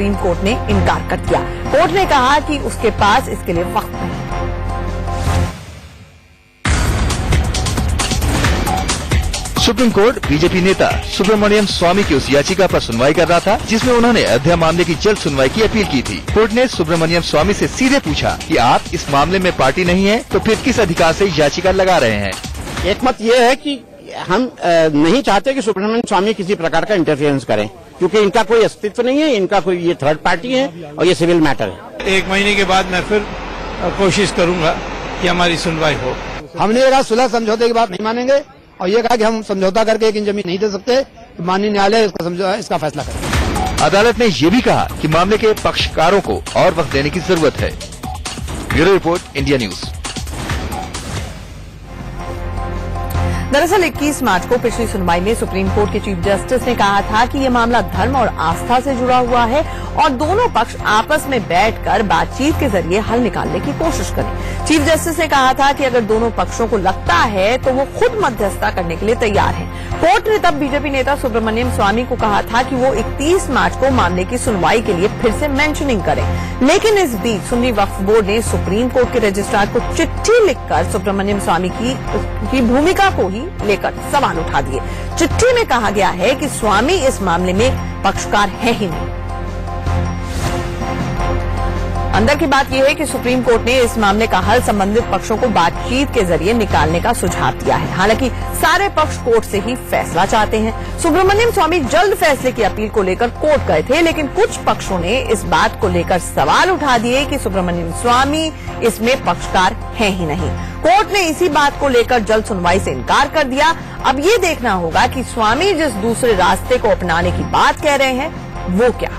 Supreme court ने इनकार कर दिया। कोर्ट ने कहा कि उसके पास इसके लिए वक्त नहीं। सुप्रीम कोर्ट बीजेपी नेता सुब्रमण्यम स्वामी की उस याचिका पर सुनवाई कर रहा था जिसमें उन्होंने अयोध्या मामले की जल्द सुनवाई की अपील की थी। कोर्ट ने सुब्रमण्यम स्वामी से सीधे पूछा कि आप इस मामले में पार्टी नहीं है तो फिर किस अधिकार से याचिका लगा रहे हैं। एक मत ये है कि हम नहीं चाहते कि सुब्रमण्यम स्वामी किसी प्रकार का इंटरफेरेंस करें, क्योंकि इनका कोई अस्तित्व नहीं है, इनका कोई ये थर्ड पार्टी है और ये सिविल मैटर है। 1 महीने के बाद मैं फिर कोशिश करूंगा कि हमारी सुनवाई हो। हमने कहा सुलह समझौते की बात नहीं मानेंगे और ये कहा कि हम समझौता करके एक जमीन नहीं दे सकते, तो माननीय न्यायालय इसका फैसला करे। अदालत ने ये भी कहा कि मामले के पक्षकारों को और वक्त देने की जरूरत है। Bureau report, India news. दरअसल 21 मार्च को पिछली सुनवाई में सुप्रीम कोर्ट के चीफ जस्टिस ने कहा था कि ये मामला धर्म और आस्था से जुड़ा हुआ है और दोनों पक्ष आपस में बैठकर बातचीत के जरिए हल निकालने की कोशिश करें। चीफ जस्टिस ने कहा था कि अगर दोनों पक्षों को लगता है तो वो खुद मध्यस्थता करने के लिए तैयार है। कोर्ट ने तब बीजेपी नेता सुब्रमण्यम स्वामी को कहा था कि वो 31 मार्च को मामले की सुनवाई के लिए फिर से मेंशनिंग करें, लेकिन इस बीच सुन्नी वक्फ बोर्ड ने सुप्रीम कोर्ट के रजिस्ट्रार को चिट्ठी लिखकर सुब्रमण्यम स्वामी की भूमिका को ही लेकर सवाल उठा दिए। चिट्ठी में कहा गया है कि स्वामी इस मामले में पक्षकार है ही नहीं। अंदर की बात यह है कि सुप्रीम कोर्ट ने इस मामले का हल संबंधित पक्षों को बातचीत के जरिए निकालने का सुझाव दिया है। हालांकि सारे पक्ष कोर्ट से ही फैसला चाहते हैं। सुब्रमण्यम स्वामी जल्द फैसले की अपील को लेकर कोर्ट गए थे, लेकिन कुछ पक्षों ने इस बात को लेकर सवाल उठा दिए कि सुब्रमण्यम स्वामी इसमें पक्षकार है ही नहीं। कोर्ट ने इसी बात को लेकर जल्द सुनवाई से इनकार कर दिया। अब ये देखना होगा कि स्वामी जिस दूसरे रास्ते को अपनाने की बात कह रहे हैं वो क्या।